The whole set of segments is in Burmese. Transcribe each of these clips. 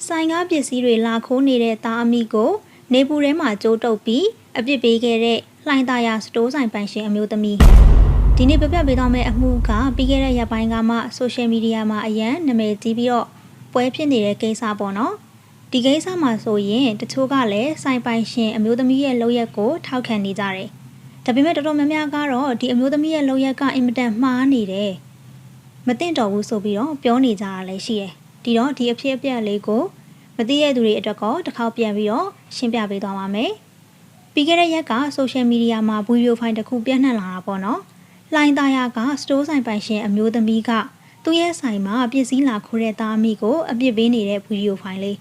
ဆိုင်ကားပစ္စည်းတွေလာခိုးနေတဲ့သားအမိကိုနေပူထဲမှာကျိုးတုပ်ပြီးအပြစ်ပေးခဲ့တဲ့လှိုင်သာယာစတိုးဆိုင်ပိုင်ရှင်အမျိုးသမီးဒီနေ့ပြပြပေးသွားမယ့်အမှုကပြီးခဲ့တဲ့ရက်ပိုင်းကမှဆိုရှယ်မီဒီယာမှာအရန်နာမည်ကြီးပြီးတော့ပွဲဖြစ်နေတဲ့ကိစ္စပေါ့နော်ဒီကိစ္စမှာဆိုရင်တချို့ကလည်းဆိုင်ပိုင်ရှင်အမျိုးသမီးရဲ့လုပ်ရက်ကိုထောက်ခံနေကြတယ်ဒါပေမဲ့တော်တော်များများကတော့ဒီအမျိုးသမီးရဲ့လုပ်ရက်ကအင်မတန်မှားနေတယ်မသိတော့ဘူးဆိုပြီးတော့ပြောနေကြတာလည်းရှိတယ်ဒီတော့ဒီအဖြစ်အပျက်လေးကိုမသိရတဲ့သူတွေအတွက်ကောတစ်ခေါက်ပြန်ပြီးတော့ရှင်းပြပေးသွားပါမယ်ပြီးခဲ့တဲ့ရက်ကဆိုရှယ်မီဒီယာမှာဗီဒီယိုဖိုင်တစ်ခုပြန့်နှံ့လာတာပေါ့နော်လှိုင်သာယာကစတိုးဆိုင်ပိုင်ရှင်အမျိုးသမီးကသူ့ရဲ့ဆိုင်မှာပစ္စည်းလာခိုးတဲ့သားအမိကိုအပြစ်ပေးနေတဲ့ဗီဒီယိုဖိုင်လေ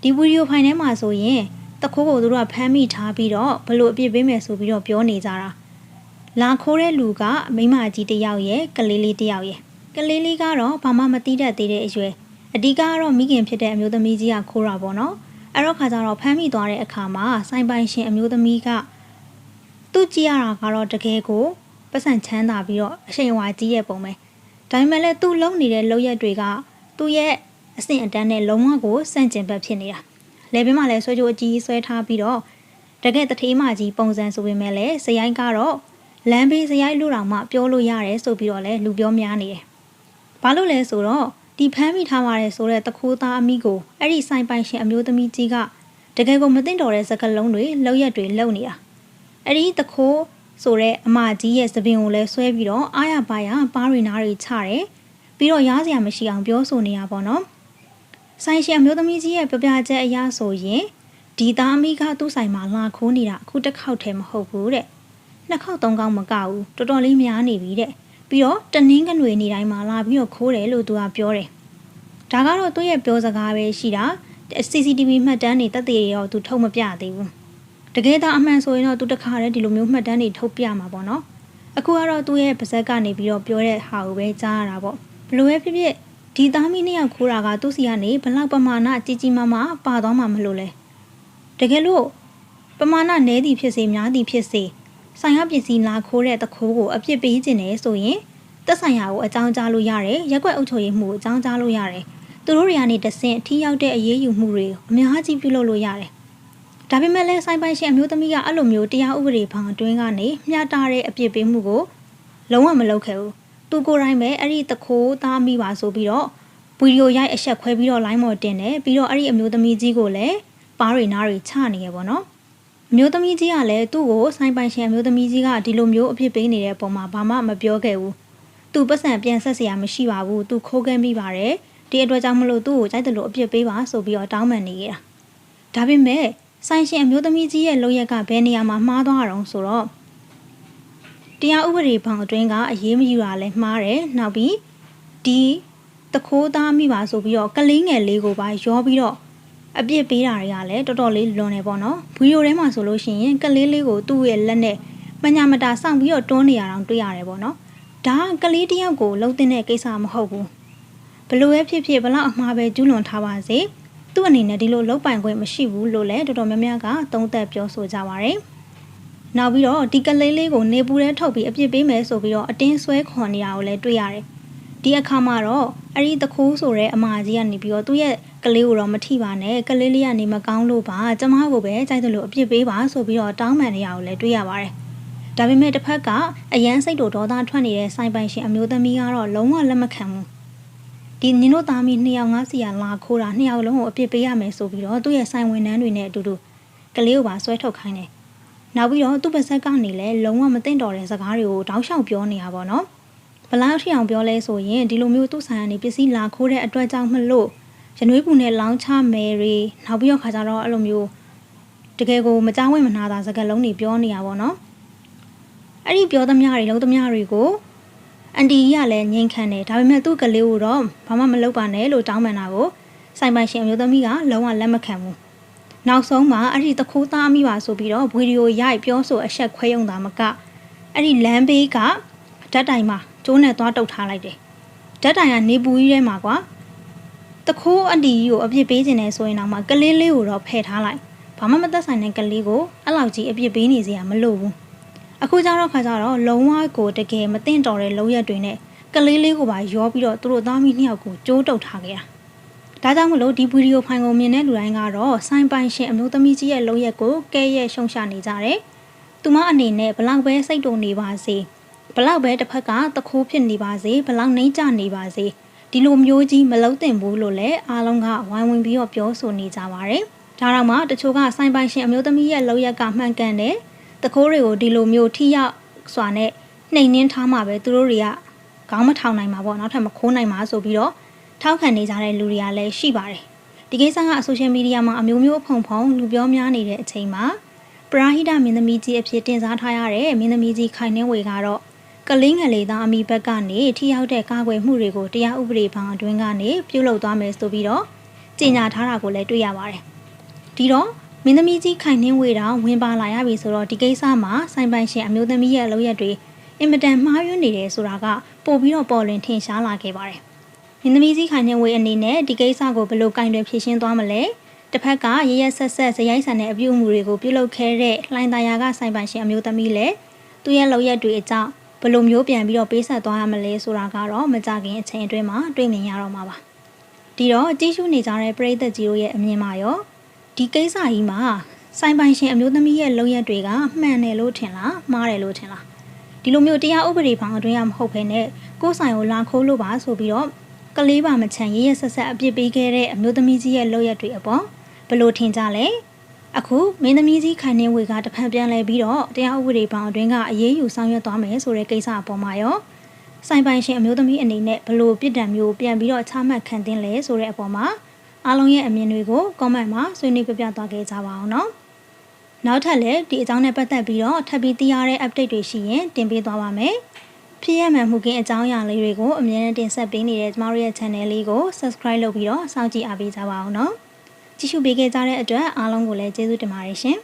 းဒီဗီဒီယိုဖိုင်ထဲမှာဆိုရင်တခိုးကိုသူတို့ကဖမ်းမိထားပြီးတော့ဘလို့အပြစ်ပေးမယ်ဆိုပြီးတော့ပြောနေကြတာလာခိုးတဲ့လူကမိန်းမကြီးတစ်ယောက်ရဲ့ကလေးလေးတစ်ယောက်ရဲ့ကလေးလေးကတော့ဘာမှမသိတတ်သေးတဲ့အရွယ်အဓိကကတော့မိခင်ဖြစ်တဲ့အမျိုးသမီးကြီးကခိုးတာပေါ့နော်အဲ့တော့ခါကျတော့ဖမ်းမိသွားတဲ့အခါမှာဆိုင်ပိုင်ရှင်အမျိုးသမီးကသူ့ကြည့်ရတာကတော့တကယ်ကိုပတ်စံချမ်းသာပြီးတော့အချိန်ဝါကြီးရဲ့ပုံပဲဒါပေမဲ့လည်းသူ့လုံနေတဲ့လုပ်ရက်တွေကသူ့ရဲ့အဆင့်အတန်းနဲ့လုံးဝကိုစန့်ကျင်ဘက်ဖြစ်နေတာလေဘင်းမှာလည်းဆွဲကြိုးအကြီးဆွဲထားပြီးတော့တကယ်တထေးမကြီးပုံစံဆိုပေမဲ့လည်းဇယိုင်းကတော့လမ်းဘေးဇယိုင်းလူတော်မှပြောလို့ရတယ်ဆိုပြီးတော့လည်းလူပြောများနေတယ်ဘာလို့လဲဆိုတော့ဒီဖမ်းမိထားပါတယ်ဆိုတဲ့တခိုးသားအမိကိုအဲ့ဒီဆိုင်ပိုင်ရှင်အမျိုးသမီးကြီးကတကယ်ကိုမသိတော့တဲ့စကားလုံးတွေလောက်ရက်တွေလုံနေတာအဲ့ဒီတခိုးဆိုတဲ့အမကြီးရဲ့သပင်ကိုလည်းဆွဲပြီးတော့အားရပါရပါးရီနားတွေချတယ်ပြီးတော့ရားစရာမရှိအောင်ပြောဆိုနေရပါတော့ဆိုင်ရှင်အမျိုးသမီးကြီးရဲ့ပြပြချက်အရဆိုရင်ဒီသားအမိကသူ့ဆိုင်မှာလာခိုးနေတာအခုတစ်ခေါက်တည်းမဟုတ်ဘူးတဲ့နှစ်ခေါက်သုံးခေါက်မကဘူးတော်တော်လေးများနေပြီတဲ့ပြီးတော့တနင်းကနွေနေတိုင်းမှာလာပြီးတော့ခိုးတယ်လို့သူကပြောတယ်ဒါကတော့သူ့ရဲ့ပြောစကားပဲရှိတာ CCTV မှတ်တမ်းတွေတက်သေးတွေတော့သူထုတ်မပြသေးဘူးတကယ်တော့အမှန်ဆိုရင်တော့သူတခါတည်းဒီလိုမျိုးမှတ်တမ်းတွေထုတ်ပြမှာပေါ့နော်အခုကတော့သူ့ရဲ့ပါဇက်ကနေပြီးတော့ပြောတဲ့ဟာကိုပဲကြားရတာပေါ့ဘလို့ပဲဖြစ်ဖြစ်ဒီသားမီးနှစ်ယောက်ခိုးတာကသူ့စီကနေဘလောက်ပမာဏကြီးကြီးမားမားပါသွားမှာမလို့လဲတကယ်လို့ပမာဏနည်းသည်ဖြစ်စေများသည်ဖြစ်စေဆိုင်ရပစ္စည်းလာခိုးတဲ့တခိုးကိုအပြစ်ပေးခြင်းနဲ့ဆိုရင်သက်ဆိုင်ရာကိုအကြောင်းကြားလို့ရတယ်ရက်ွက်အုပ်ချုပ်ရေးမှုကိုအကြောင်းကြားလို့ရတယ်သူတို့တွေကနေတဆင့်ထိရောက်တဲ့အရေးယူမှုတွေအများကြီးပြုလုပ်လို့ရတယ်ဒါပေမဲ့လည်းဆိုင်ပိုင်ရှင်အမျိုးသမီးကအဲ့လိုမျိုးတရားဥပဒေဘောင်အတွင်းကနေမျှတတဲ့အပြစ်ပေးမှုကိုလုံးဝမလုပ်ခဲ့ဘူးသူကိုယ်တိုင်ပဲအဲ့ဒီတခိုးသားမိပါဆိုပြီးတော့ဗီဒီယိုရိုက်အဆက်ခွဲပြီးတော့ line ပေါ်တင်တယ်ပြီးတော့အဲ့ဒီအမျိုးသမီးကြီးကိုလည်းပါးရီနားတွေချနေရပေါ့နော်အမျိုးသမီးကြီးကလည်းသူ့ကိုဆိုင်ပိုင်ရှင်အမျိုးသမီးကြီးကဒီလိုမျိုးအဖြစ်ပေးနေတဲ့အပေါ်မှာဘာမှမပြောခဲ့ဘူးသူပတ်စံပြန်ဆက်เสียမရှိပါဘူးသူခိုးခဲ့မိပါတယ်ဒီအတွက်ကြောင့်မလို့သူ့ကိုကြိုက်တယ်လို့အပြစ်ပေးပါဆိုပြီးတော့တောင်းပန်နေရတာဒါပေမဲ့ဆိုင်ရှင်အမျိုးသမီးကြီးရဲ့လုပ်ရက်ကဘယ်နေရာမှာမှားသွားအောင်ဆိုတော့တရားဥပဒေဘောင်အတွင်းကအရေးမယူတာလဲမှားတယ်နောက်ပြီးဒီတခိုးသားမိပါဆိုပြီးတော့ကလေးငယ်လေးကိုပါရောပြီးတော့အပြစ်ပေးတာတွေကလည်းတော်တော်လေးလွန်နေပေါ့နော်ဗီဒီယိုထဲမှာဆိုလို့ရှိရင်ကလေးလေးကိုသူ့ရဲ့လက်နဲ့မညာမတာစောင့်ပြီးတော့တွန်းနေရအောင်တွေ့ရတယ်ပေါ့နော်ဒါကလေးတယောက်ကိုလှုပ်တဲ့ကိစ္စမဟုတ်ဘူးဘလို့ပဲဖြစ်ဖြစ်ဘလောက်အမှားပဲကျူးလွန်ထားပါစေသူ့အနေနဲ့ဒီလိုလှုပ်ပိုင်ခွင့်မရှိဘူးလို့လည်းတော်တော်များများကသုံးသပ်ပြောဆိုကြပါတယ်နောက်ပြီးတော့ဒီကလေးလေးကိုနေပူထဲထုတ်ပြီးအပြစ်ပေးမယ်ဆိုပြီးတော့အတင်းဆွဲခွန်နေတာကိုလည်းတွေ့ရတယ်ဒီအခါမှာတော့အဲ့ဒီတခိုးဆိုတဲ့အမကြီးကနေပြီးတော့သူ့ရဲ့ကလေးကိုတော့မထိပါနဲ့ကလေးလေးကနေမကောင်းလို့ပါကျမကိုပဲကြိုက်တယ်လို့အပြစ်ပေးပါဆိုပြီးတော့တောင်းပန်နေရကိုလည်းတွေ့ရပါတယ်ဒါပေမဲ့တစ်ဖက်ကအရန်စိတ်တို့ဒေါသထွက်နေတဲ့ဆိုင်ပိုင်ရှင်အမျိုးသမီးကတော့လုံးဝလက်မခံဘူးဒီနင်တို့သားမီးနှစ်ယောက်ငါးစီရလာခိုးတာနှစ်ယောက်လုံးကိုအပြစ်ပေးရမယ်ဆိုပြီးတော့သူ့ရဲ့ဆိုင်ဝန်ထမ်းတွေနဲ့အတူတူကလေးကိုပါဆွဲထုတ်ခိုင်းတယ်နောက်ပြီးတော့သူ့ပါဇက်ကနေလည်းလုံးဝမသိတော့တဲ့စကားတွေကိုတောက်လျှောက်ပြောနေတာပေါ့နော်ဘလောက်ထိအောင်ပြောလဲဆိုရင်ဒီလိုမျိုးသူ့ဆိုင်ကနေပစ္စည်းလာခိုးတဲ့အတွက်ကြောင့်မလို့ရနွေးပူနဲ့လောင်းချမယ်တွေနောက်ပြီးတော့ခါကြတော့အဲ့လိုမျိုးတကယ်ကိုမကြောက်ဝဲမနာတာစကားလုံးတွေပြောနေတာပေါ့နော်အဲ့ဒီပြောသမျှတွေလုံးသမျှတွေကိုအန်တီကြီးကလည်းငြိမ်ခံတယ်ဒါပေမဲ့သူ့ကလေးကိုတော့ဘာမှမလုပ်ပါနဲ့လို့တောင်းပန်တာကိုဆိုင်ပိုင်ရှင်အမျိုးသမီးကလုံးဝလက်မခံဘူးနောက်ဆုံးမှာအဲ့ဒီတခိုးသားမိပါဆိုပြီးတော့ဗီဒီယိုရိုက်ပြောဆိုအဆက်ခွဲရုံသာမကအဲ့ဒီလမ်းဘေးကဓာတ်တိုင်မှာကျိုးနဲ့သွားတုတ်ထားလိုက်တယ်ဓာတ်တိုင်ကနေပူကြီးထဲမှာကွာတခိုးအန်တီကြီးကိုအပြစ်ပေးခြင်းနဲ့ဆိုရင်တော့မှကလေးလေးကိုတော့ဖယ်ထားလိုက်ဘာမှမသက်ဆိုင်တဲ့ကလေးကိုအဲ့လောက်ကြီးအပြစ်ပေးနေစရာမလိုဘူးအခုကျတော့ခါကျတော့လုံးဝကိုတကယ်မသိတော့တဲ့လုပ်ရက်တွေနဲ့ကလေးလေးကိုပါရောပြီးတော့သူတို့သားမီးနှစ်ယောက်ကိုကျိုးတုပ်ထားခဲ့တာ ဒါကြောင့်မလို့ဒီဗီဒီယိုဖိုင်ကိုမြင်တဲ့လူတိုင်းကတော့ဆိုင်ပိုင်ရှင်အမျိုးသမီးကြီးရဲ့လုပ်ရက်ကိုကဲရဲ့ရှုံချနေကြတယ်။သူမအနေနဲ့ဘလောက်ပဲစိတ်တုန်နေပါစေဘလောက်ပဲတစ်ဖက်ကတခိုးဖြစ်နေပါစေဘလောက်နှိမ့်ချနေပါစေဒီလိုမျိုးကြီးမလုံးတင်ဘူးလို့လည်းအားလုံးကဝိုင်းဝန်းပြီးတော့ပြောဆိုနေကြပါတယ်။ဒါတော့မှတချို့ကဆိုင်ပိုင်ရှင်အမျိုးသမီးရဲ့လုပ်ရက်ကမှန်ကန်တယ်။တခိုးတွေကိုဒီလိုမျိုးထိရောက်စွာနဲ့နှိမ်နှင်းထားမှပဲသူတို့တွေကခေါင်းမထောင်နိုင်မှာပေါ့နောက်ထပ်မခိုးနိုင်မှာဆိုပြီးတော့ထောက်ခံနေကြတဲ့လူတွေကလည်းရှိပါတယ်။ဒီကိစ္စကဆိုရှယ်မီဒီယာမှာအမျိုးမျိုးဖုံလူပြောများနေတဲ့အချိန်မှာပရာဟိတမင်းသမီးကြီးအဖြစ်တင်စားထားရတဲ့မင်းသမီးကြီးခိုင်နှင်းဝေကတော့ကလေးငယ်လေးသားအမိဘက်ကနေထိရောက်တဲ့ကာကွယ်မှုတွေကိုတရားဥပဒေဘောင်အတွင်းကနေပြုလုပ်သွားမယ်ဆိုပြီးတော့ကြေညာထားတာကိုလည်းတွေ့ရပါတယ်။ဒီတော့မင်းသမီးကြီးခိုင်နှင်းဝေတောင်ဝင်ပါလာရပြီဆိုတော့ဒီကိစ္စမှာဆိုင်ပိုင်ရှင်အမျိုးသမီးရဲ့လုပ်ရက်တွေအင်မတန်မှားယွင်းနေတယ်ဆိုတာကပို့ပြီးတော့ပေါ်လွင်ထင်ရှားလာခဲ့ပါတယ်။မင်းသမီးကြီးခိုင်နှင်းဝေအနေနဲ့ဒီကိစ္စကိုဘယ်လိုကင်တွယ်ဖြေရှင်းသွားမလဲ။တစ်ဖက်ကရရဆက်ဆက်ဇယိုက်ဆန်တဲ့အပြုအမူတွေကိုပြုလုပ်ခဲ့တဲ့လှိုင်သာယာကဆိုင်ပိုင်ရှင်အမျိုးသမီးလည်းသူရဲ့လုပ်ရက်တွေအကြောင်းဘယ်လိုမျိုးပြန်ပြီးတော့ပေးဆက်သွားရမလဲဆိုတာကတော့မကြခင်အချိန်အတွင်းမှာတွေ့မြင်ရတော့မှာပါ။ဒီတော့ကြီးစုနေကြတဲ့ပရိသတ်ကြီးတို့ရဲ့အမြင်မှာရောဒီကိစ္စကြီးမှာဆိုင်ပိုင်ရှင်အမျိုးသမီးရဲ့လုပ်ရက်တွေကမှန်တယ်လို့ထင်လားမှားတယ်လို့ထင်လားဒီလိုမျိုးတရားဥပဒေဘောင်အတွင်းကမဟုတ်ဘဲနဲ့ကိုယ်ဆိုင်ကိုလာခိုးလို့ပါဆိုပြီးတော့ကလေးပါမချန်ရရဆက်ဆက်အပြစ်ပေးခဲ့တဲ့အမျိုးသမီးကြီးရဲ့လုပ်ရက်တွေအပေါ်ဘယ်လိုထင်ကြလဲအခုမင်းသမီးကြီးခိုင်နှင်းဝေကတဖန်ပြန်လဲပြီးတော့တရားဥပဒေဘောင်အတွင်းကအရေးယူဆောင်ရွက်သွားမယ်ဆိုတဲ့ကိစ္စအပေါ်မှာရောဆိုင်ပိုင်ရှင်အမျိုးသမီးအနေနဲ့ဘယ်လိုပြစ်ဒဏ်မျိုးပြန်ပြီးတော့ချမှတ်ခံသင့်လဲဆိုတဲ့အပေါ်မှာအားလုံးရဲ့အမြင်တွေကို comment မှာဆွေးနွေးပြပြသွားခဲ့ကြပါအောင်နော်နောက်ထပ်လည်းဒီအကြောင်းနဲ့ပတ်သက်ပြီးတော့ထပ်ပြီးသိရတဲ့ update တွေရှိရင်တင်ပေးသွားပါမယ်ဖြစ်ရမှန်မှုကင်းအကြောင်းအရာလေးတွေကိုအမြဲတမ်းတင်ဆက်ပေးနေတဲ့ကျမတို့ရဲ့ channel လေးကို subscribe လုပ်ပြီးတော့စောင့်ကြည့်အားပေးကြပါအောင်နော်ကြည့်ရှုပေးခဲ့ကြတဲ့အတွက်အားလုံးကိုလည်းကျေးဇူးတင်ပါတယ်ရှင်